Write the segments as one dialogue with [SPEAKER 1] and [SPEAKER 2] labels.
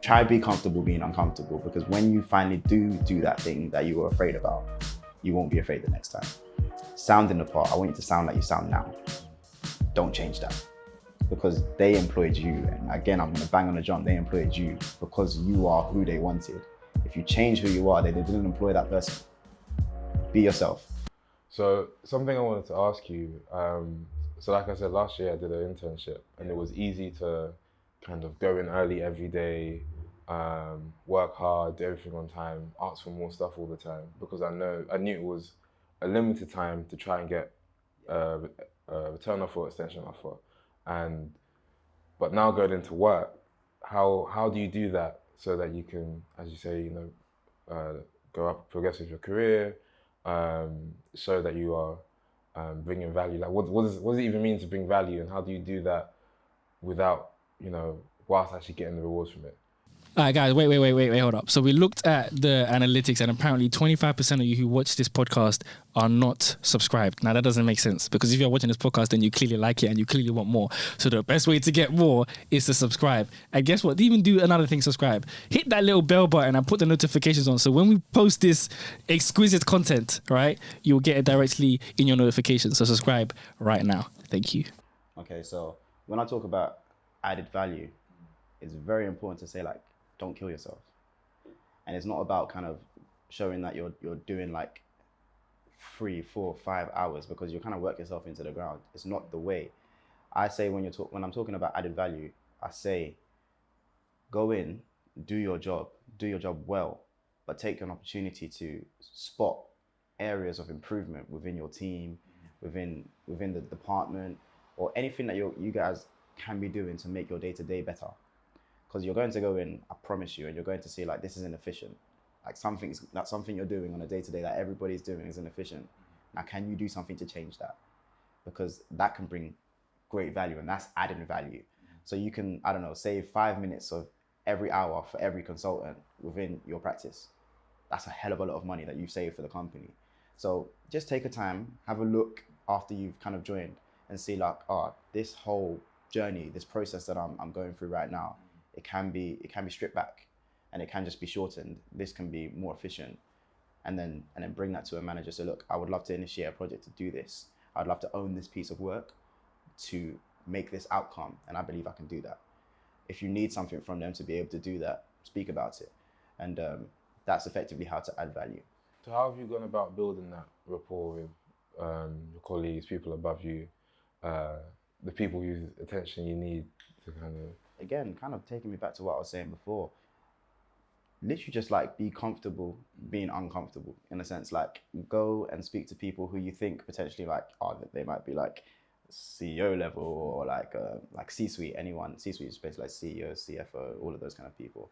[SPEAKER 1] Try be comfortable being uncomfortable, because when you finally do that thing that you were afraid about, you won't be afraid the next time. Sounding the part, I want you to sound like you sound now. Don't change that, because they employed you. And again, I'm gonna bang on the drum, they employed you because you are who they wanted. If you change who you are, they didn't employ that person. Be yourself.
[SPEAKER 2] So something I wanted to ask you, so like I said, last year I did an internship, and it was easy to kind of go in early every day, work hard, do everything on time, ask for more stuff all the time, because I knew it was a limited time to try and get a return offer or extension offer. But now going into work, how do you do that so that you can, as you say, go up, progress with your career, so that you are bringing value? Like, what does it even mean to bring value, and how do you do that without, whilst actually getting the rewards from it?
[SPEAKER 3] All right, guys, wait, hold up. So we looked at the analytics, and apparently 25% of you who watch this podcast are not subscribed. Now, that doesn't make sense, because if you're watching this podcast, then you clearly like it and you clearly want more. So the best way to get more is to subscribe. And guess what? Even do another thing, subscribe. Hit that little bell button and put the notifications on. So when we post this exquisite content, right, you'll get it directly in your notifications. So subscribe right now. Thank you.
[SPEAKER 1] Okay, so when I talk about added value, it's very important to say, like, don't kill yourself. And it's not about kind of showing that you're doing like 3, 4, 5 hours, because you kind of work yourself into the ground. It's not the way. I say when I'm talking about added value, I say go in, do your job well, but take an opportunity to spot areas of improvement within your team, within the department, or anything that you guys can be doing to make your day-to-day better. Because you're going to go in, I promise you, and you're going to see, like, this is inefficient. Like, something you're doing on a day-to-day that everybody's doing is inefficient. Now, can you do something to change that? Because that can bring great value, and that's adding value. So you can, I don't know, save 5 minutes of every hour for every consultant within your practice. That's a hell of a lot of money that you've saved for the company. So just take a time, have a look after you've kind of joined, and see, like, this whole journey, this process that I'm going through right now, it can be stripped back, and it can just be shortened. This can be more efficient, and then bring that to a manager. So look, I would love to initiate a project to do this. I'd love to own this piece of work to make this outcome, and I believe I can do that. If you need something from them to be able to do that, speak about it, and that's effectively how to add value.
[SPEAKER 2] So how have you gone about building that rapport with your colleagues, people above you, the people whose attention you need to kind of...
[SPEAKER 1] Again, kind of taking me back to what I was saying before, literally just like be comfortable being uncomfortable, in a sense. Like, go and speak to people who you think potentially like, they might be like CEO level, or like C-suite, anyone. C-suite is basically like CEO, CFO, all of those kind of people.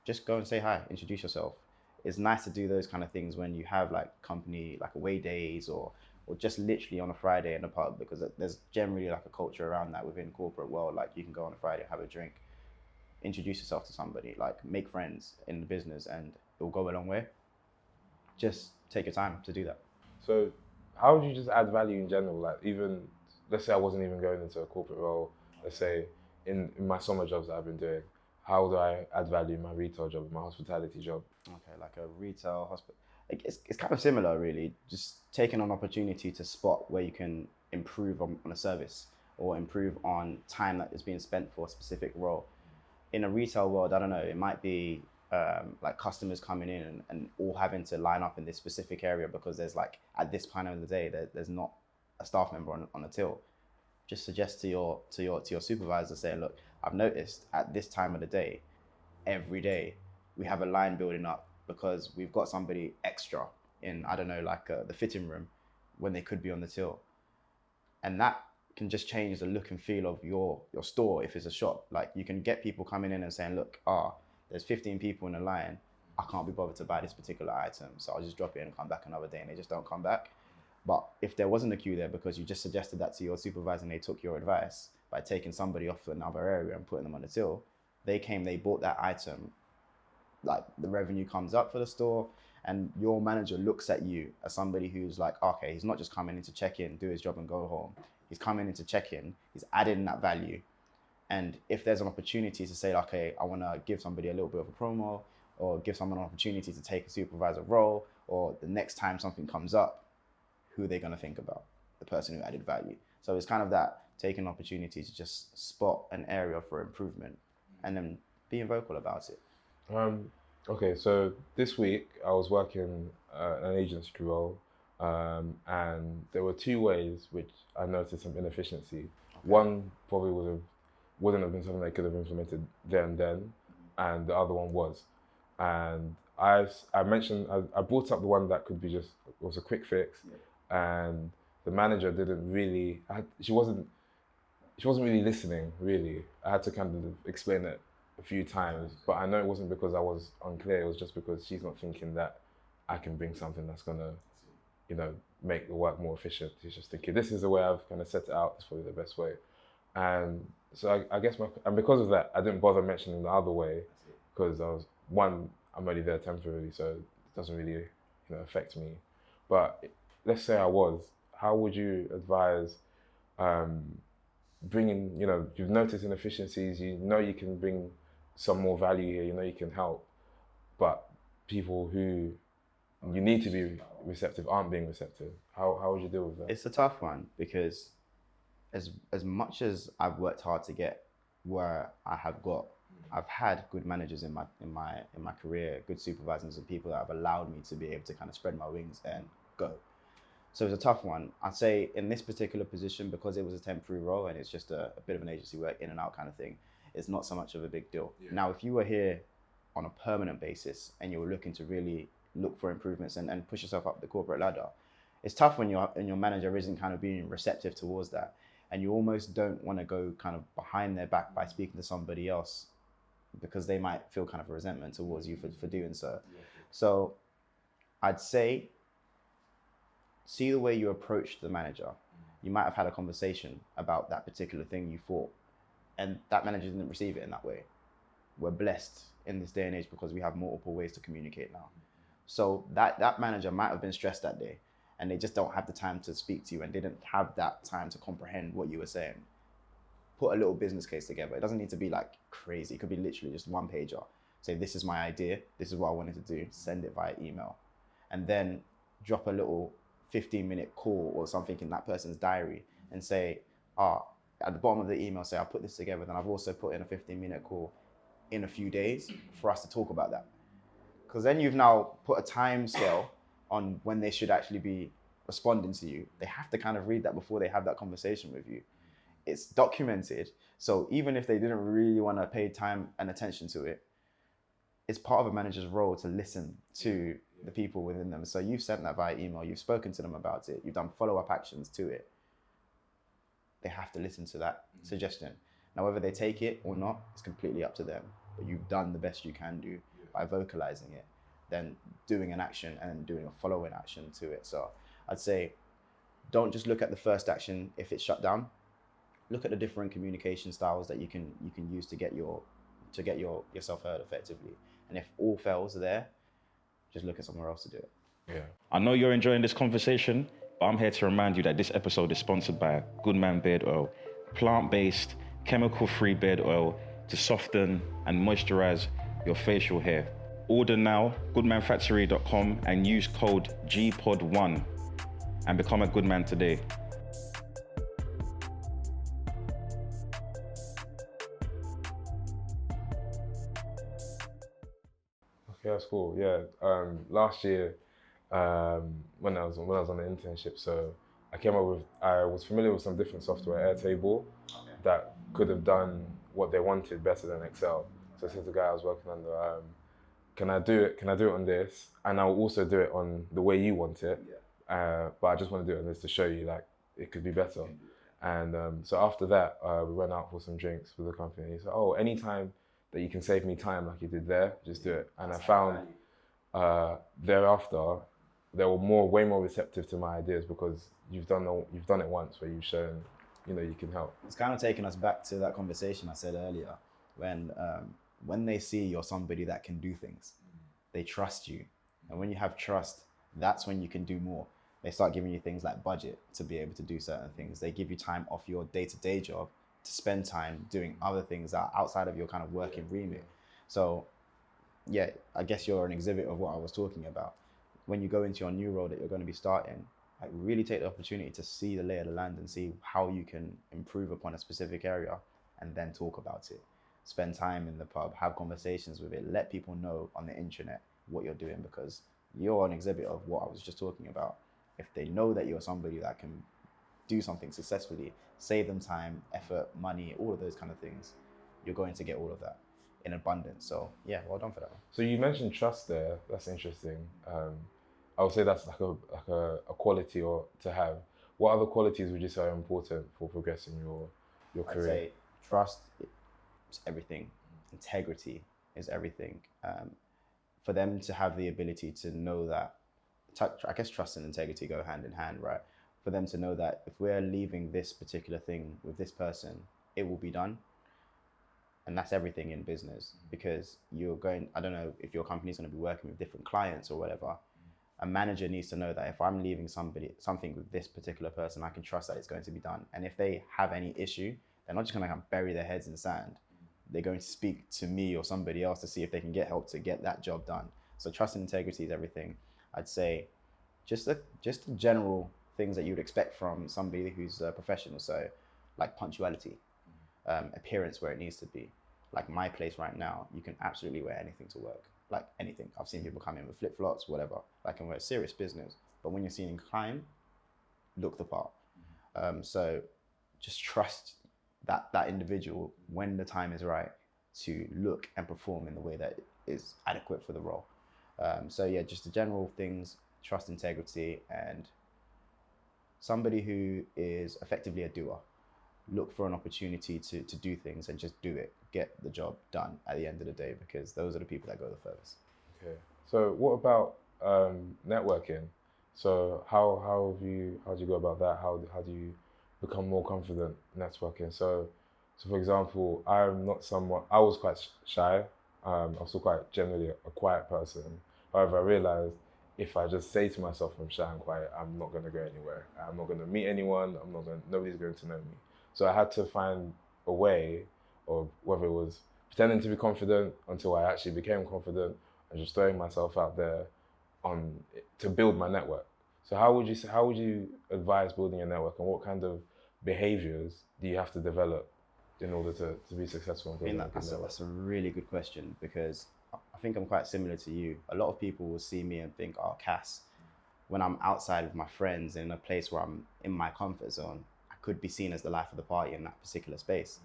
[SPEAKER 1] Just go and say hi, introduce yourself. It's nice to do those kind of things when you have like company, like away days, or just literally on a Friday in the pub, because there's generally like a culture around that within corporate world. Like, you can go on a Friday, have a drink, introduce yourself to somebody, like make friends in the business, and it will go a long way. Just take your time to do that.
[SPEAKER 2] So how would you just add value in general? Like, even, let's say I wasn't even going into a corporate role, let's say in my summer jobs that I've been doing, how do I add value in my retail job, in my hospitality job?
[SPEAKER 1] Okay, like a retail hospital. It's kind of similar, really. Just taking an opportunity to spot where you can improve on a service, or improve on time that is being spent for a specific role. In a retail world, I don't know, it might be like customers coming in and all having to line up in this specific area because there's like, at this time of the day, there's not a staff member on the till. Just suggest to your supervisor, saying, look, I've noticed at this time of the day, every day, we have a line building up because we've got somebody extra in, I don't know, like the fitting room, when they could be on the till. And that can just change the look and feel of your store if it's a shop. Like, you can get people coming in and saying, look, there's 15 people in the line, I can't be bothered to buy this particular item, so I'll just drop it in and come back another day, and they just don't come back. But if there wasn't a queue there because you just suggested that to your supervisor and they took your advice by taking somebody off another area and putting them on the till, they came, they bought that item, like, the revenue comes up for the store, and your manager looks at you as somebody who's like, okay, he's not just coming in to check in, do his job and go home. He's coming in to check in, he's adding that value, And if there's an opportunity to say, okay, I want to give somebody a little bit of a promo, or give someone an opportunity to take a supervisor role, or the next time something comes up, who are they going to think about? The person who added value. So it's kind of that taking an opportunity to just spot an area for improvement and then being vocal about it.
[SPEAKER 2] Okay, so this week I was working an agency role, and there were 2 ways which I noticed some inefficiency. Okay. One probably wouldn't have been something that could have implemented then, and the other one was. And I brought up the one that could be was a quick fix, and the manager didn't really. She wasn't really listening. Really, I had to kind of explain it a few times, but I know it wasn't because I was unclear. It was just because she's not thinking that I can bring something that's gonna, make the work more efficient. She's just thinking, this is the way I've kind of set it out. It's probably the best way. And so I guess and because of that, I didn't bother mentioning the other way, because I'm only there temporarily, so it doesn't really, affect me. But let's say I was, how would you advise bringing, you've noticed inefficiencies, you can bring some more value here, you can help, but people who you need to be receptive aren't being receptive. How would you deal with that?
[SPEAKER 1] It's a tough one, because as much as I've worked hard to get where I have got, I've had good managers in my career, good supervisors, and people that have allowed me to be able to kind of spread my wings and go. So it's a tough one. I'd say in this particular position, because it was a temporary role and it's just a bit of an agency work, in and out kind of thing, it's not so much of a big deal. Yeah. Now, if you were here on a permanent basis and you were looking to really look for improvements and push yourself up the corporate ladder, it's tough when your manager isn't kind of being receptive towards that. And you almost don't want to go kind of behind their back by speaking to somebody else, because they might feel kind of a resentment towards you for doing so. Yeah. So I'd say, see the way you approached the manager. You might have had a conversation about that particular thing you thought, and that manager didn't receive it in that way. We're blessed in this day and age because we have multiple ways to communicate now. So that manager might have been stressed that day, and they just don't have the time to speak to you and didn't have that time to comprehend what you were saying. Put a little business case together. It doesn't need to be like crazy. It could be literally just one pager. Say, this is my idea. This is what I wanted to do. Send it via email. And then drop a little 15-minute call or something in that person's diary and say, at the bottom of the email, say, I'll put this together. Then I've also put in a 15-minute call in a few days for us to talk about that. Because then you've now put a time scale on when they should actually be responding to you. They have to kind of read that before they have that conversation with you. It's documented. So even if they didn't really want to pay time and attention to it, it's part of a manager's role to listen to the people within them. So you've sent that via email, you've spoken to them about it, you've done follow-up actions to it. They have to listen to that suggestion. Now, whether they take it or not, it's completely up to them. But you've done the best you can do by vocalizing it, then doing an action and doing a following action to it. So I'd say, don't just look at the first action if it's shut down. Look at the different communication styles that you can use to get yourself heard effectively. And if all fails there, just look at somewhere else to do it.
[SPEAKER 2] Yeah.
[SPEAKER 4] I know you're enjoying this conversation, but I'm here to remind you that this episode is sponsored by Goodman Beard Oil, plant-based, chemical-free beard oil to soften and moisturize your facial hair. Order now, goodmanfactory.com, and use code GPOD1 and become a good man today.
[SPEAKER 2] Okay, that's cool. Yeah, last year when I was on the internship, so I was familiar with some different software, Airtable, that could have done what they wanted better than Excel. So I said to the guy I was working under, can I do it on this? And I'll also do it on the way you want it. Yeah. But I just want to do it on this to show you like it could be better. And so after that, we went out for some drinks with the company. He said, anytime that you can save me time like you did there, just do it. And I found thereafter, they were way more receptive to my ideas because you've done it once where you've shown, you can help.
[SPEAKER 1] It's kind of taking us back to that conversation I said earlier, when they see you're somebody that can do things, they trust you. And when you have trust, that's when you can do more. They start giving you things like budget to be able to do certain things. They give you time off your day-to-day job to spend time doing other things that are outside of your kind of working remit. So yeah, I guess you're an exhibit of what I was talking about. When you go into your new role that you're going to be starting, like really take the opportunity to see the lay of the land and see how you can improve upon a specific area, and then talk about it. Spend time in the pub, have conversations with it, let people know on the internet what you're doing, because you're an exhibit of what I was just talking about. If they know that you're somebody that can do something successfully, save them time, effort, money, all of those kind of things, you're going to get all of that in abundance. So yeah, well done for that one.
[SPEAKER 2] So you mentioned trust there. That's interesting. I would say that's like a quality or to have. What other qualities would you say are important for progressing your
[SPEAKER 1] I'd
[SPEAKER 2] career?
[SPEAKER 1] say trust is everything. Integrity is everything. For them to have the ability to know that, I guess trust and integrity go hand in hand, right? For them to know that if we're leaving this particular thing with this person, it will be done. And that's everything in business, because you're going, I don't know if your company's going to be working with different clients or whatever. A manager needs to know that if I'm leaving something with this particular person, I can trust that it's going to be done. And if they have any issue, they're not just going to bury their heads in sand. They're going to speak to me or somebody else to see if they can get help to get that job done. So trust and integrity is everything. I'd say just the general things that you'd expect from somebody who's a professional. So like punctuality, appearance where it needs to be. Like my place right now, you can absolutely wear anything to work. Like anything. I've seen people come in with flip-flops, whatever. Like, and we're a serious business. But when you're seen in client, look the part. So just trust that individual when the time is right to look and perform in the way that is adequate for the role. So yeah, just the general things, trust, integrity, and somebody who is effectively a doer. Look for an opportunity to do things and just do it. Get the job done at the end of the day, because those are the people that go the furthest.
[SPEAKER 2] Okay. So what about networking? So how do you go about that? How do you become more confident networking? So for example, I'm not someone, I was quite shy. I'm still quite generally a quiet person. However, I realized if I just say to myself I'm shy and quiet, I'm not going to go anywhere. I'm not going to meet anyone. Nobody's going to know me. So I had to find a way, or whether it was pretending to be confident until I actually became confident, and just throwing myself out there to build my network. So how would you advise building a network, and what kind of behaviors do you have to develop in order to be successful in building a network?
[SPEAKER 1] That's a really good question, because I think I'm quite similar to you. A lot of people will see me and think, oh, Cass, when I'm outside with my friends in a place where I'm in my comfort zone, I could be seen as the life of the party in that particular space.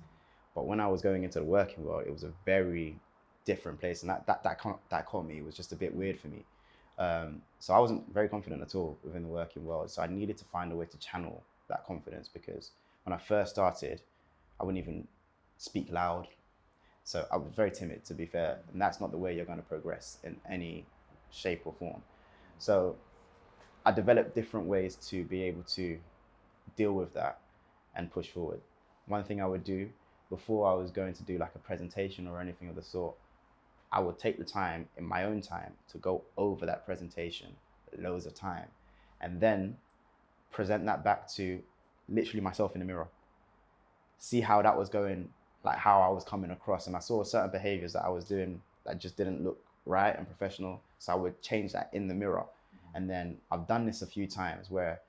[SPEAKER 1] But when I was going into the working world, it was a very different place, and that dichotomy was just a bit weird for me. So I wasn't very confident at all within the working world. So I needed to find a way to channel that confidence, because when I first started, I wouldn't even speak loud. So I was very timid, to be fair, and that's not the way you're going to progress in any shape or form. So I developed different ways to be able to deal with that and push forward. One thing I would do before I was going to do like a presentation or anything of the sort, I would take the time in my own time to go over that presentation loads of time, and then present that back to literally myself in the mirror. See how that was going, like how I was coming across, and I saw certain behaviors that I was doing that just didn't look right and professional. So I would change that in the mirror. And then I've done this a few times where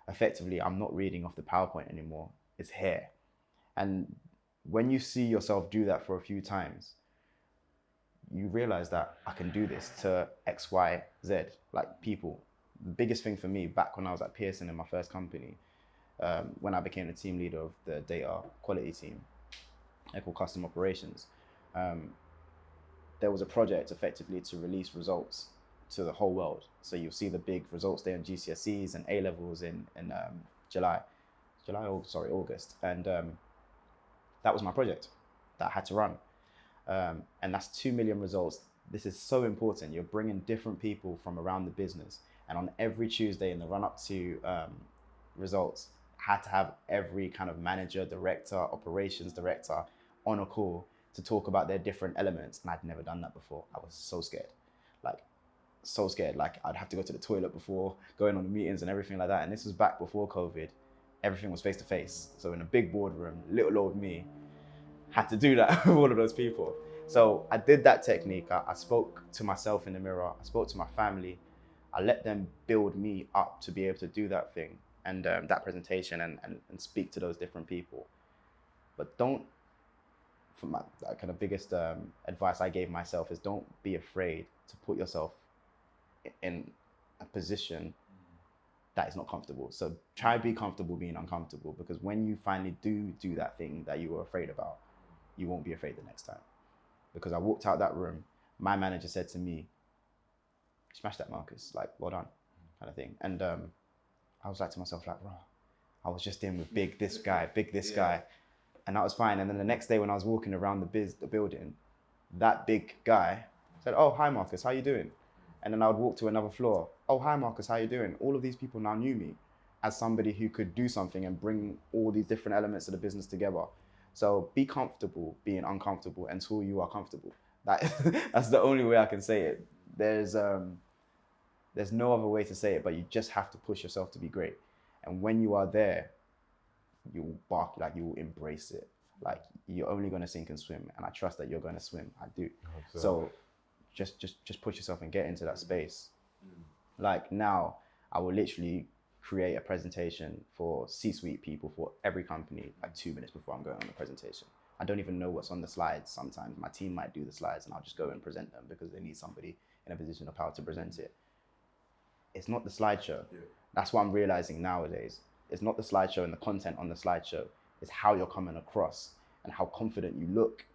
[SPEAKER 1] effectively I'm not reading off the PowerPoint anymore, it's here. And when you see yourself do that for a few times, you realize that I can do this to X, Y, Z, like people. The biggest thing for me back when I was at Pearson in my first company, when I became the team leader of the data quality team, they're called custom operations. There was a project effectively to release results to the whole world. So you'll see the big results there in GCSEs and A levels in August. And that was my project that I had to run. And that's 2 million results. This is so important. You're bringing different people from around the business. And on every Tuesday in the run up to results, I had to have every kind of manager, director, operations director on a call to talk about their different elements. And I'd never done that before. I was so scared. Like I'd have to go to the toilet before going on the meetings and everything like that. And this was back before COVID. everything was face to face. So in a big boardroom, little old me had to do that with all of those people. So I did that technique. I spoke to myself in the mirror. I spoke to my family. I let them build me up to be able to do that thing and that presentation and speak to those different people. But don't, for my kind of biggest advice I gave myself is don't be afraid to put yourself in a position that is not comfortable. So try to be comfortable being uncomfortable, because when you finally do that thing that you were afraid about, you won't be afraid the next time. Because I walked out that room, my manager said to me, "Smash that, Marcus, like, well done," kind of thing. And I was like to myself, like, "Raw, I was just in with big this guy, and that was fine." And then the next day when I was walking around the building, that big guy said, "Oh, hi Marcus, how you doing?" And then I would walk to another floor. "Oh, hi Marcus, how you doing?" All of these people now knew me as somebody who could do something and bring all these different elements of the business together. So be comfortable being uncomfortable until you are comfortable. That's the only way I can say it. There's no other way to say it, but you just have to push yourself to be great. And when you are there, you will bark, like you will embrace it. Like you're only going to sink and swim, and I trust that you're going to swim. I do. So just push yourself and get into that space. Like now, I will literally create a presentation for C-suite people for every company like 2 minutes before I'm going on the presentation. I don't even know what's on the slides sometimes. My team might do the slides and I'll just go and present them because they need somebody in a position of power to present it. It's not the slideshow. Yeah. That's what I'm realizing nowadays. It's not the slideshow and the content on the slideshow. It's how you're coming across and how confident you look.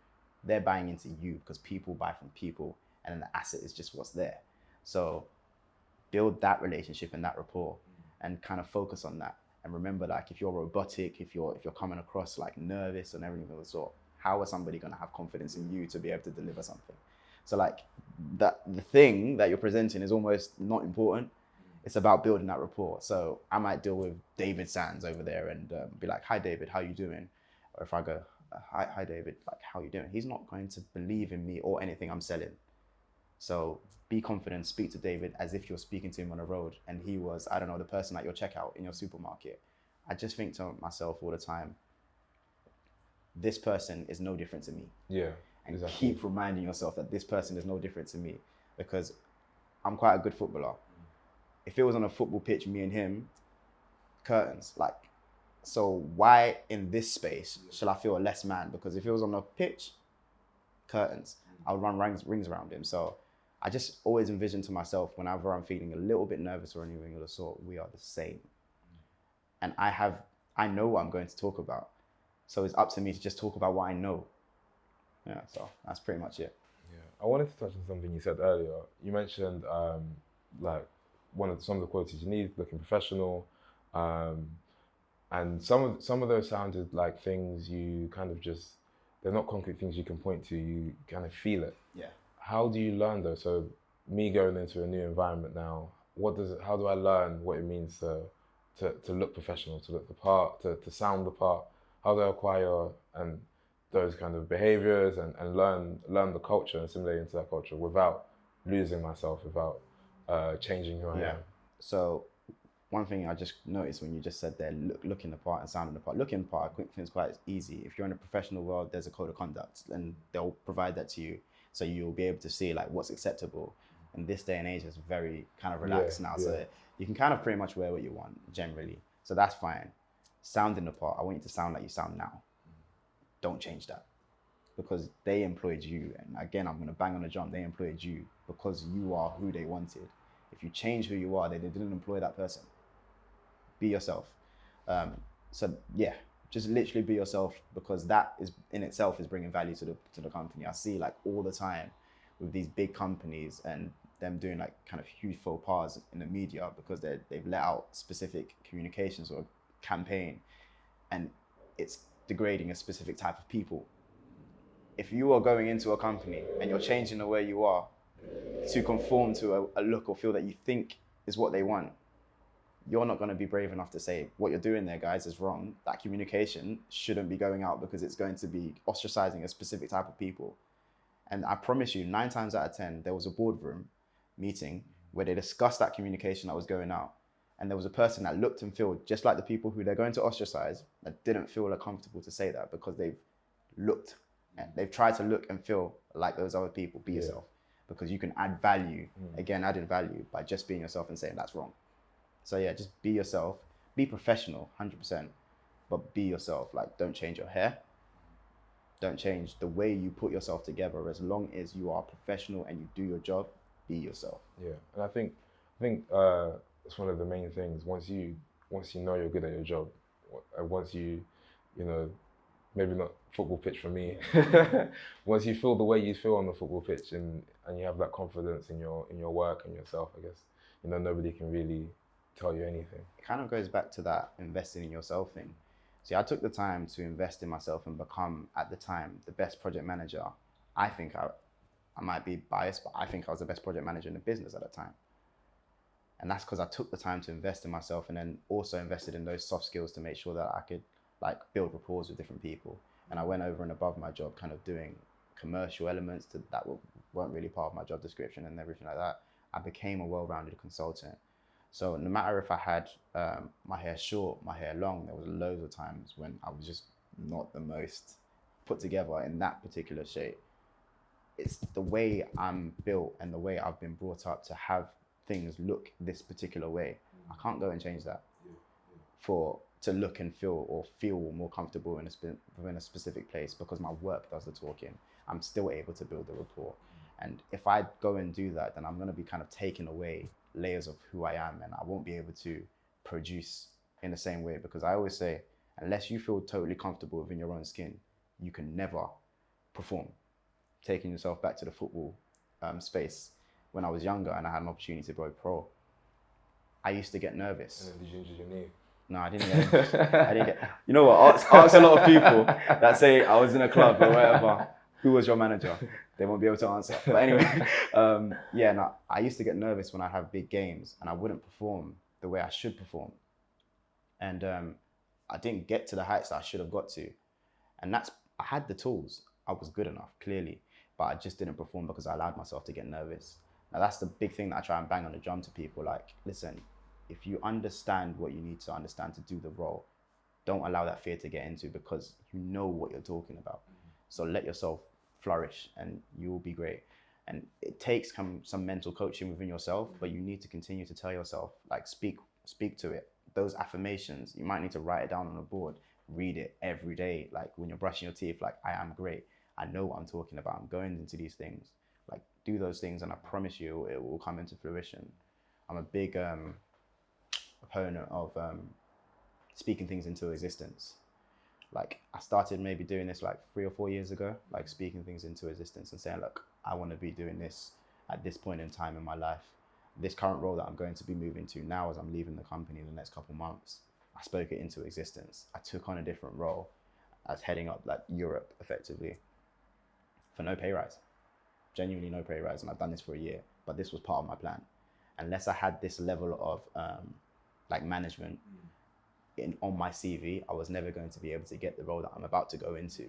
[SPEAKER 1] They're buying into you because people buy from people, and then the asset is just what's there. So build that relationship and that rapport and kind of focus on that. And remember, like, if you're robotic, if you're coming across like nervous and everything of the sort, how is somebody going to have confidence in you to be able to deliver something? So like that, the thing that you're presenting is almost not important. It's about building that rapport. So I might deal with David Sands over there and be like, "Hi David, how you doing?" Or if I go, hi David, like, "How you doing?" He's not going to believe in me or anything I'm selling. So be confident, speak to David as if you're speaking to him on the road and he was, I don't know, the person at your checkout in your supermarket. I just think to myself all the time, this person is no different to me.
[SPEAKER 2] Yeah,
[SPEAKER 1] and
[SPEAKER 2] exactly.
[SPEAKER 1] Keep reminding yourself that this person is no different to me, because I'm quite a good footballer. If it was on a football pitch, me and him, curtains. Like, so why in this space shall I feel a less man? Because if it was on a pitch, curtains, I would run rings around him. So I just always envision to myself, whenever I'm feeling a little bit nervous or anything of the sort, we are the same. And I know what I'm going to talk about. So it's up to me to just talk about what I know. Yeah, so that's pretty much it.
[SPEAKER 2] Yeah, I wanted to touch on something you said earlier. You mentioned like some of the qualities you need, looking professional, and some of those sounded like things you kind of just, they're not concrete things you can point to, you kind of feel it.
[SPEAKER 1] Yeah.
[SPEAKER 2] How do you learn those? So me going into a new environment now, how do I learn what it means to look professional, to look the part, to sound the part? How do I acquire and those kind of behaviors and learn the culture and assimilate into that culture without losing myself, without changing who I am?
[SPEAKER 1] So one thing I just noticed when you just said there, looking the part and sounding the part. Looking the part, I think is quite easy. If you're in a professional world, there's a code of conduct and they'll provide that to you. So you'll be able to see like what's acceptable. In this day and age, it's very kind of relaxed now. Yeah. So you can kind of pretty much wear what you want generally. So that's fine. Sounding the part, I want you to sound like you sound now. Don't change that, because they employed you. And again, I'm going to bang on the drum. They employed you because you are who they wanted. If you change who you are, they didn't employ that person. Be yourself. So yeah, just literally be yourself, because that is in itself is bringing value to the company. I see like all the time with these big companies and them doing like kind of huge faux pas in the media because they've let out specific communications or campaign, and it's degrading a specific type of people. If you are going into a company and you're changing the way you are to conform to a look or feel that you think is what they want, you're not going to be brave enough to say, what you're doing there, guys, is wrong. That communication shouldn't be going out because it's going to be ostracizing a specific type of people. And I promise you, 9 times out of 10, there was a boardroom meeting where they discussed that communication that was going out. and there was a person that looked and felt just like the people who they're going to ostracize, that didn't feel comfortable to say that because they've looked and they've tried to look and feel like those other people. Be yourself, because you can add value, again, added value by just being yourself and saying that's wrong. So yeah, just be yourself, be professional, 100%, but be yourself. Like, don't change your hair. Don't change the way you put yourself together. As long as you are professional and you do your job, be yourself.
[SPEAKER 2] Yeah, and I think it's one of the main things. Once you know you're good at your job, once you know, maybe not football pitch for me. Once you feel the way you feel on the football pitch and you have that confidence in your work and yourself, I guess, you know, nobody can really tell you anything.
[SPEAKER 1] It kind of goes back to that investing in yourself thing. See, I took the time to invest in myself and become, at the time, the best project manager. I think I might be biased, but I think I was the best project manager in the business at the time. And that's because I took the time to invest in myself, and then also invested in those soft skills to make sure that I could like build rapport with different people. And I went over and above my job, kind of doing commercial elements that weren't really part of my job description and everything like that. I became a well-rounded consultant. So no matter if I had my hair short, my hair long, there was loads of times when I was just not the most put together in that particular shape. It's the way I'm built and the way I've been brought up to have things look this particular way. I can't go and change that to look and feel more comfortable within a specific place, because my work does the talking. I'm still able to build the rapport. And if I go and do that, then I'm going to be kind of taking away layers of who I am, and I won't be able to produce in the same way. Because I always say, unless you feel totally comfortable within your own skin, you can never perform. Taking yourself back to the football space, when I was younger and I had an opportunity to go pro, I used to get nervous.
[SPEAKER 2] And then did you injure your knee?
[SPEAKER 1] No, I didn't get. You know what? Ask a lot of people that say I was in a club or whatever. Who was your manager? They won't be able to answer. But anyway, I used to get nervous when I have big games and I wouldn't perform the way I should perform. And I didn't get to the heights that I should have got to. And I had the tools. I was good enough, clearly, but I just didn't perform because I allowed myself to get nervous. Now that's the big thing that I try and bang on the drum to people. Like, listen, if you understand what you need to understand to do the role, don't allow that fear to get into, because you know what you're talking about. So let yourself flourish and you will be great. And it takes some mental coaching within yourself, but you need to continue to tell yourself, like, speak to it. Those affirmations, you might need to write it down on a board, read it every day. Like when you're brushing your teeth, like, I am great. I know what I'm talking about. I'm going into these things. Like, do those things and I promise you it will come into fruition. I'm a big opponent of speaking things into existence. Like, I started maybe doing this like 3 or 4 years ago, like speaking things into existence and saying, look, I want to be doing this at this point in time in my life. This current role that I'm going to be moving to now as I'm leaving the company in the next couple months, I spoke it into existence. I took on a different role as heading up like Europe effectively for no pay rise. Genuinely no pay rise, and I've done this for a year, but this was part of my plan. Unless I had this level of like management on my CV, I was never going to be able to get the role that I'm about to go into.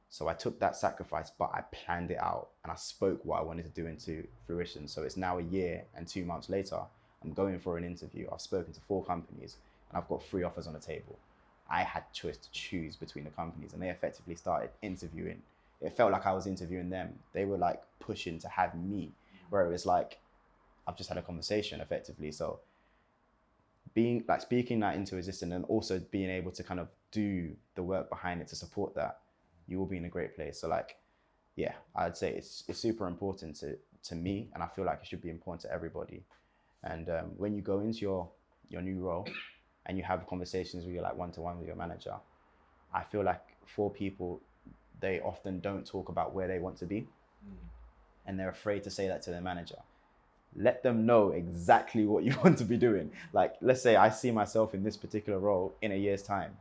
[SPEAKER 1] So I took that sacrifice, but I planned it out and I spoke what I wanted to do into fruition. So it's now a year and 2 months later, I'm going for an interview. I've spoken to 4 companies and I've got 3 offers on the table. I had choice to choose between the companies and they effectively started interviewing. It felt like I was interviewing them. They were like pushing to have me, where it was like, I've just had a conversation effectively. So speaking that into existence and also being able to kind of do the work behind it to support that, you will be in a great place. So like, yeah, I'd say it's super important to me, and I feel like it should be important to everybody. And when you go into your new role and you have conversations where you're like one-to-one with your manager, I feel like for people, they often don't talk about where they want to be, and they're afraid to say that to their manager. Let them know exactly what you want to be doing. Like, let's say I see myself in this particular role in a year's time,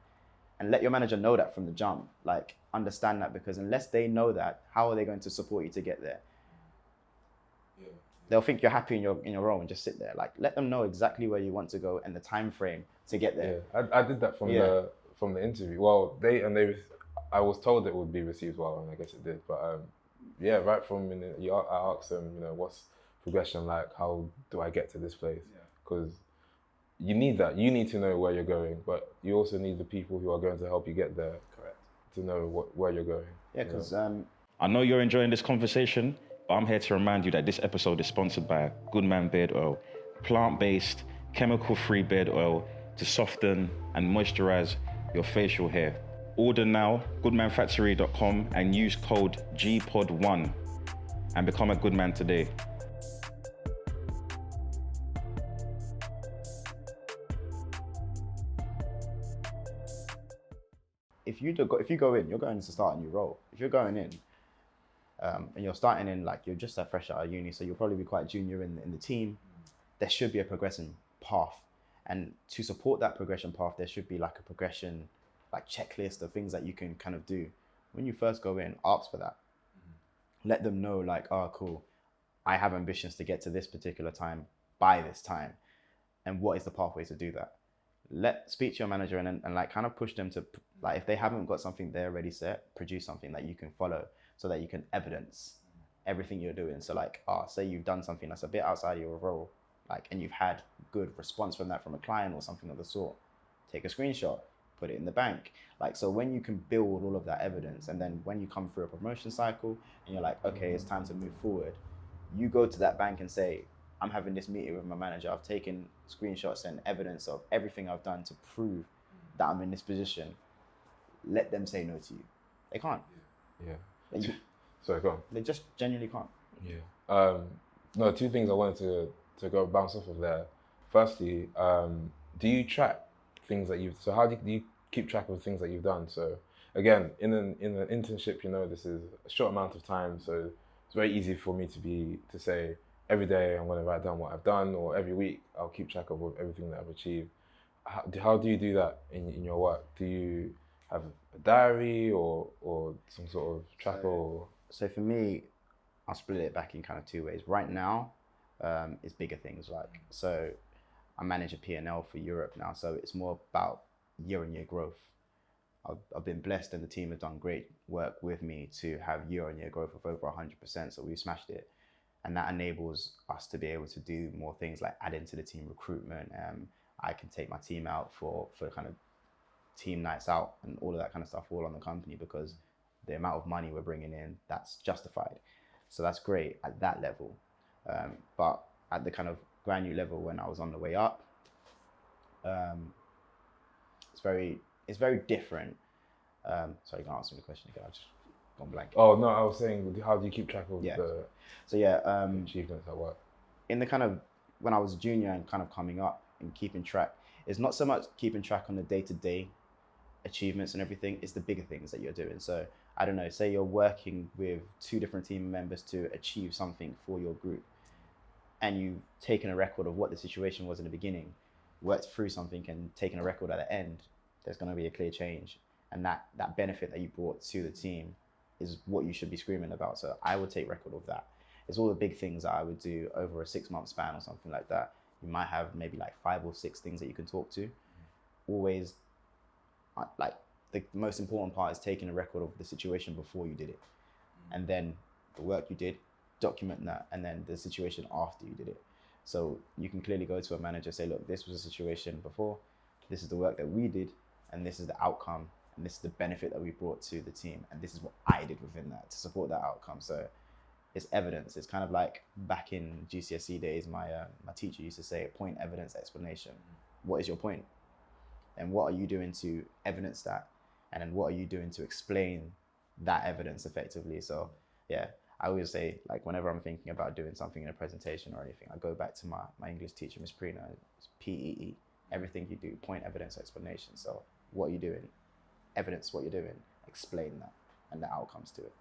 [SPEAKER 1] and let your manager know that from the jump. Like, understand that, because unless they know that, how are they going to support you to get there? Yeah. They'll think you're happy in your role and just sit there. Like, let them know exactly where you want to go and the time frame to get there.
[SPEAKER 2] Yeah, I did that from the interview. Well, I was told it would be received well, and I guess it did. But right from I asked them, what's progression like? How do I get to this place? Because you need that. You need to know where you're going, but you also need the people who are going to help you get there.
[SPEAKER 1] Correct.
[SPEAKER 2] To know where you're going.
[SPEAKER 1] Yeah, because
[SPEAKER 4] I know you're enjoying this conversation, but I'm here to remind you that this episode is sponsored by Goodman Beard Oil, plant-based, chemical-free beard oil to soften and moisturize your facial hair. Order now, goodmanfactory.com, and use code GPOD1 and become a good man today.
[SPEAKER 1] if you go in, you're going to start a new role. If you're going in, and you're starting in, like, you're just a fresh out of uni, so you'll probably be quite junior in the team. There should be a progression path, and to support that progression path, there should be like a progression, like, checklist of things that you can kind of do. When you first go in, ask for that. Let them know, like, oh, cool, I have ambitions to get to this particular time by this time, and what is the pathway to do that? Speak to your manager and like kind of push them to, like, if they haven't got something there already set, produce something that you can follow so that you can evidence everything you're doing. So, like, say you've done something that's a bit outside of your role, like, and you've had good response from a client or something of the sort, take a screenshot, put it in the bank. Like, so when you can build all of that evidence, and then when you come through a promotion cycle and you're like, okay, it's time to move forward, you go to that bank and say, I'm having this meeting with my manager. I've taken screenshots and evidence of everything I've done to prove that I'm in this position. Let them say no to you. They can't.
[SPEAKER 2] Yeah. Sorry, go on.
[SPEAKER 1] They just genuinely can't.
[SPEAKER 2] Yeah. No, two things I wanted to go bounce off of there. Firstly, do you track things that you've? So how do you keep track of things that you've done? So again, in an internship, this is a short amount of time, so it's very easy for me to say, every day I'm going to write down what I've done, or every week I'll keep track of everything that I've achieved. How do you do that in your work? Do you have a diary or some sort of tracker?
[SPEAKER 1] So for me, I'll split it back in kind of two ways. Right now, it's bigger things. Like, so I manage a P&L for Europe now, so it's more about year-on-year growth. I've been blessed, and the team has done great work with me to have year-on-year growth of over 100%. So we smashed it. And that enables us to be able to do more things like add into the team recruitment. I can take my team out for kind of team nights out and all of that kind of stuff all on the company, because the amount of money we're bringing in, that's justified. So that's great at that level. But at the kind of granular level, when I was on the way up, it's very different. Sorry, you can answer the question again. I've just gone blank.
[SPEAKER 2] Oh no, I was saying, how do you keep track of the achievements at work?
[SPEAKER 1] In the kind of, when I was a junior and kind of coming up and keeping track, it's not so much keeping track on the day-to-day achievements and everything, it's the bigger things that you're doing. So I don't know, say you're working with 2 different team members to achieve something for your group, and you've taken a record of what the situation was in the beginning, worked through something and taken a record at the end, there's going to be a clear change. And that benefit that you brought to the team is what you should be screaming about. So I would take record of that. It's all the big things that I would do over a 6-month span or something like that. You might have maybe like 5 or 6 things that you can talk to. Always, like, the most important part is taking a record of the situation before you did it. And then the work you did, document that, and then the situation after you did it. So you can clearly go to a manager, say, look, this was a situation before, this is the work that we did, and this is the outcome, and this is the benefit that we brought to the team, and this is what I did within that to support that outcome. So it's evidence. It's kind of like back in GCSE days, my teacher used to say, point, evidence, explanation. What is your point? And what are you doing to evidence that? And then what are you doing to explain that evidence effectively? So yeah, I always say, like, whenever I'm thinking about doing something in a presentation or anything, I go back to my English teacher, Miss Prina. It's PEE. Everything you do, point, evidence, explanation. So what are you doing? Evidence what you're doing, explain that, and the outcomes to it.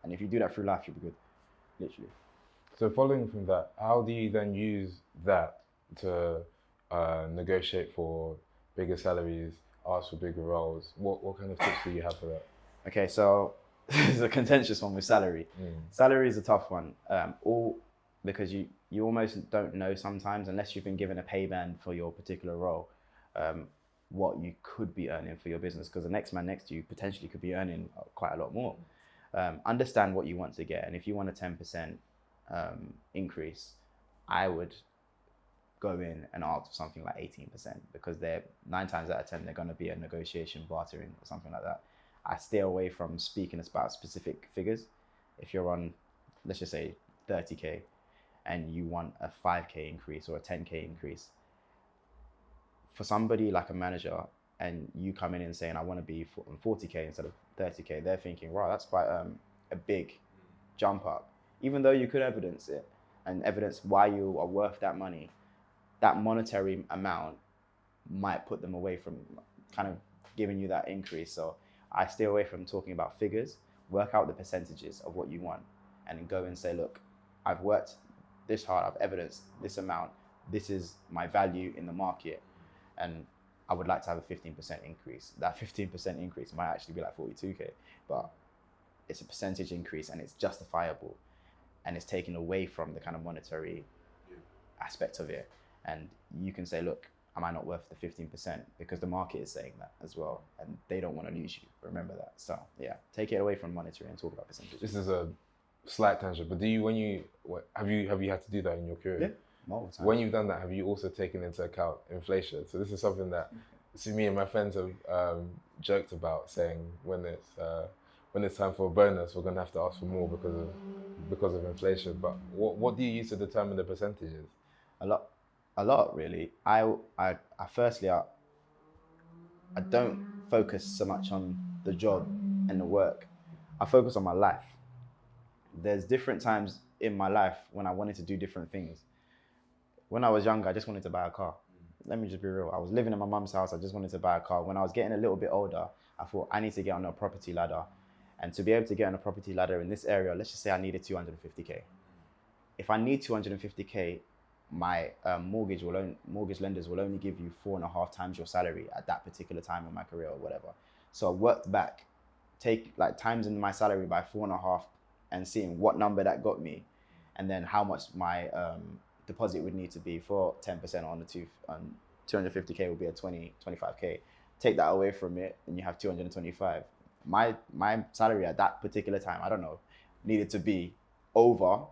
[SPEAKER 1] And if you do that through life, you'll be good, literally.
[SPEAKER 2] So following from that, how do you then use that to negotiate for bigger salaries, ask for bigger roles? What kind of tips do you have for that?
[SPEAKER 1] Okay, so this is a contentious one with salary. Salary is a tough one, all because you almost don't know sometimes, unless you've been given a pay band for your particular role, what you could be earning for your business, because the next man next to you potentially could be earning quite a lot more. Understand what you want to get, and if you want a 10% increase, I would go in and ask for something like 18%, because they're 9 times out of 10 they're going to be a negotiation, bartering, or something like that. I stay away from speaking about specific figures. If you're on, let's just say 30k, and you want a 5k increase or a 10k increase, for somebody like a manager, and you come in and saying I want to be on 40k instead of 30k, they're thinking, wow, that's quite a big jump up. Even though you could evidence it and evidence why you are worth that money, that monetary amount might put them away from kind of giving you that increase. So I stay away from talking about figures, work out the percentages of what you want, and then go and say, look, I've worked this hard, I've evidenced this amount, this is my value in the market, and I would like to have a 15% increase. That 15% increase might actually be like 42k, but it's a percentage increase and it's justifiable, and it's taken away from the kind of monetary aspect of it. And you can say, look, am I not worth the 15%? Because the market is saying that as well, and they don't want to lose you. Remember that. So yeah, take it away from monetary and talk about percentages.
[SPEAKER 2] This is a slight tangent, but have you had to do that in your career?
[SPEAKER 1] Yeah, multiple times.
[SPEAKER 2] When you've done that, have you also taken into account inflation? So this is something that me and my friends have joked about, saying when it's time for a bonus, we're gonna have to ask for more because of inflation. But what do you use to determine the percentages?
[SPEAKER 1] A lot really. I firstly, I don't focus so much on the job and the work. I focus on my life. There's different times in my life when I wanted to do different things. When I was younger, I just wanted to buy a car. Let me just be real. I was living in my mum's house. I just wanted to buy a car. When I was getting a little bit older, I thought I need to get on a property ladder. And to be able to get on a property ladder in this area, let's just say I needed 250k. If I need 250k, my mortgage lenders will only give you 4.5 times your salary at that particular time in my career or whatever. So I worked back, take like times in my salary by 4.5, and seeing what number that got me, and then how much my deposit would need to be for 10% on the 250k would be a 25k. Take that away from it, and you have 225. My salary at that particular time, I don't know, needed to be over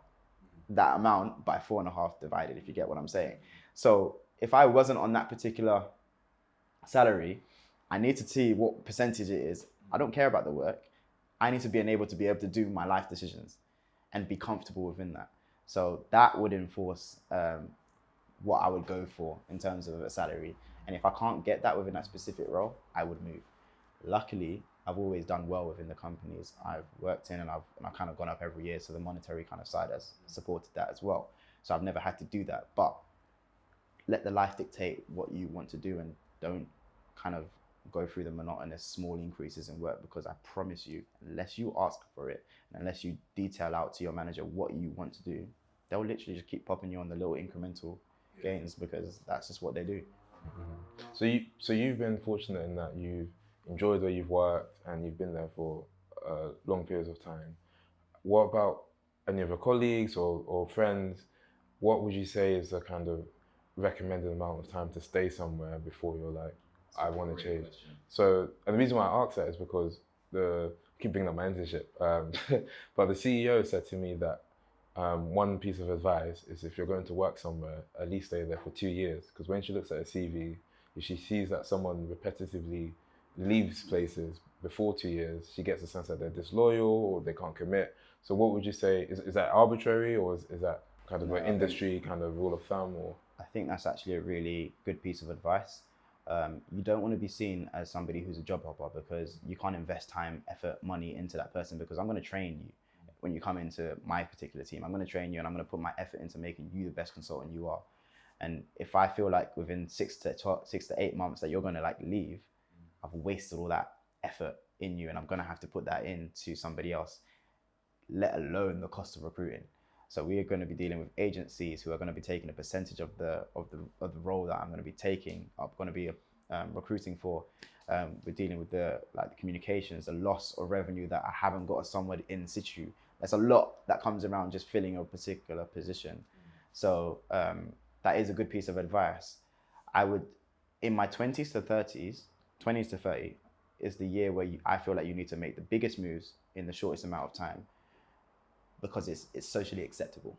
[SPEAKER 1] that amount by 4.5 divided, if you get what I'm saying. So if I wasn't on that particular salary, I need to see what percentage it is. I don't care about the work. I need to be able to do my life decisions and be comfortable within that. So that would enforce what I would go for in terms of a salary. And if I can't get that within that specific role, I would move. Luckily, I've always done well within the companies I've worked in, and I've kind of gone up every year. So the monetary kind of side has supported that as well. So I've never had to do that, but let the life dictate what you want to do, and don't kind of go through the monotonous small increases in work, because I promise you, unless you ask for it, and unless you detail out to your manager what you want to do, they'll literally just keep popping you on the little incremental gains, because that's just what they do.
[SPEAKER 2] Mm-hmm. So you've been fortunate in that you've enjoyed where you've worked and you've been there for long periods of time. What about any of your colleagues or friends? What would you say is the kind of recommended amount of time to stay somewhere before you're like, I want to change? So, and the reason why I ask that is because I keep bringing up my internship, but the CEO said to me that one piece of advice is, if you're going to work somewhere, at least stay there for 2 years. Because when she looks at a CV, if she sees that someone repetitively leaves places before 2 years, she gets a sense that they're disloyal or they can't commit. So what would you say, is that arbitrary, or is that kind of an industry kind of rule of thumb? Or
[SPEAKER 1] I think that's actually a really good piece of advice. You don't want to be seen as somebody who's a job hopper, because you can't invest time, effort, money into that person, because I'm going to train you. When you come into my particular team, I'm going to train you, and I'm going to put my effort into making you the best consultant you are. And if I feel like within 6 to 8 months that you're going to like leave, I've wasted all that effort in you, and I'm going to have to put that into somebody else, let alone the cost of recruiting. So we are going to be dealing with agencies who are going to be taking a percentage of the role that I'm going to be taking. I'm going to be recruiting for. We're dealing with the communications, the loss of revenue that I haven't got someone in situ. There's a lot that comes around just filling a particular position. So that is a good piece of advice. I would, in my 20s to 30s, 20s to 30 is the year where I feel like you need to make the biggest moves in the shortest amount of time, because it's socially acceptable.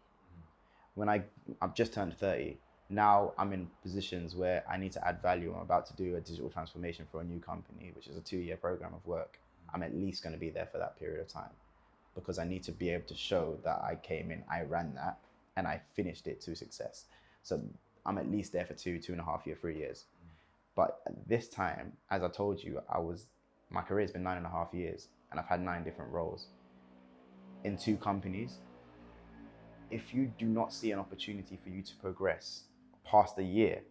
[SPEAKER 1] When I've just turned 30, Now I'm in positions where I need to add value. I'm about to do a digital transformation for a new company, which is a 2-year program of work. I'm at least going to be there for that period of time because I need to be able to show that I came in, I ran that, and I finished it to success. So I'm at least there for 2.5 years, 3 years. But at this time, as I told you, my career's been 9.5 years and I've had 9 different roles in 2 companies. If you do not see an opportunity for you to progress past the year,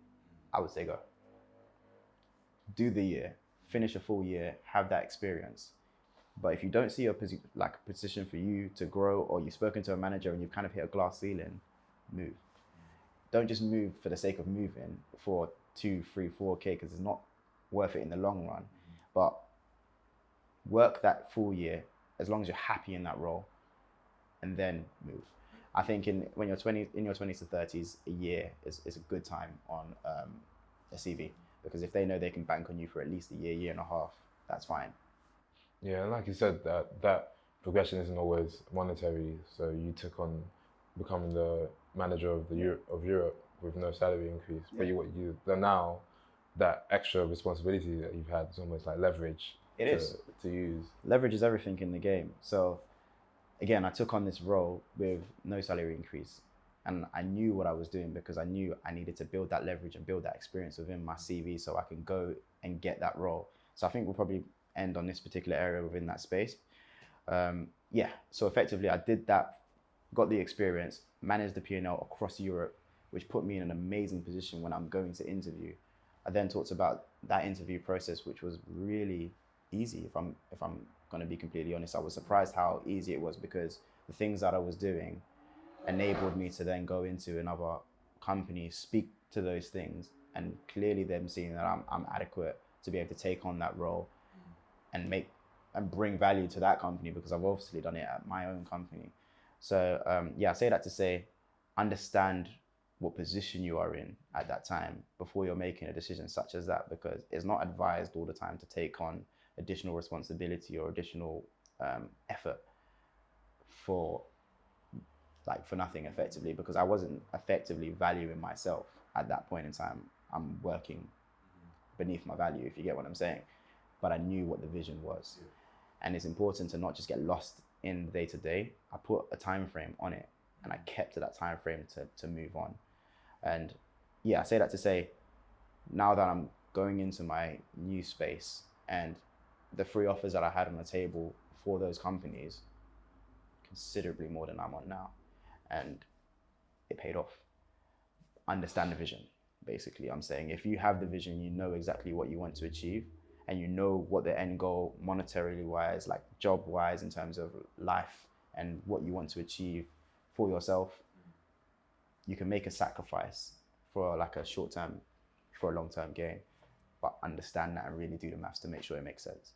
[SPEAKER 1] I would say go. Do the year, finish a full year, have that experience. But if you don't see a position for you to grow, or you've spoken to a manager and you've kind of hit a glass ceiling, move. Don't just move for the sake of moving for 2, 3, 4K, because it's not worth it in the long run. But work that full year as long as you're happy in that role, and then move. I think when you're in your 20s to 30s, a year is a good time on a CV, because if they know they can bank on you for at least a year, year and a half, that's fine.
[SPEAKER 2] Yeah, and like you said, that progression isn't always monetary. So you took on becoming the manager of Europe with no salary increase, but now that extra responsibility that you've had is almost like leverage. To use.
[SPEAKER 1] Leverage is everything in the game. So again, I took on this role with no salary increase, and I knew what I was doing because I knew I needed to build that leverage and build that experience within my CV so I can go and get that role. So I think we'll probably end on this particular area within that space. So effectively I did that, got the experience, managed the P&L across Europe, which put me in an amazing position when I'm going to interview. I then talked about that interview process, which was really easy. If I'm going to be completely honest, I was surprised how easy it was, because the things that I was doing enabled me to then go into another company, speak to those things, and clearly them seeing that I'm adequate to be able to take on that role and bring value to that company, because I've obviously done it at my own company. So I say that to say, understand what position you are in at that time before you're making a decision such as that, because it's not advised all the time to take on additional responsibility or additional effort for nothing, effectively, because I wasn't effectively valuing myself at that point in time. I'm working beneath my value, if you get what I'm saying. But I knew what the vision was. Yeah. And it's important to not just get lost in the day-to-day. I put a time frame on it, and I kept to that time frame to move on. And I say that to say, now that I'm going into my new space, and the 3 offers that I had on the table for those companies, considerably more than I'm on now, and it paid off. Understand the vision, basically. I'm saying, if you have the vision, you know exactly what you want to achieve, and you know what the end goal, monetarily wise, like job wise, in terms of life and what you want to achieve for yourself, you can make a sacrifice for like a short term, for a long term gain, but understand that and really do the maths to make sure it makes sense.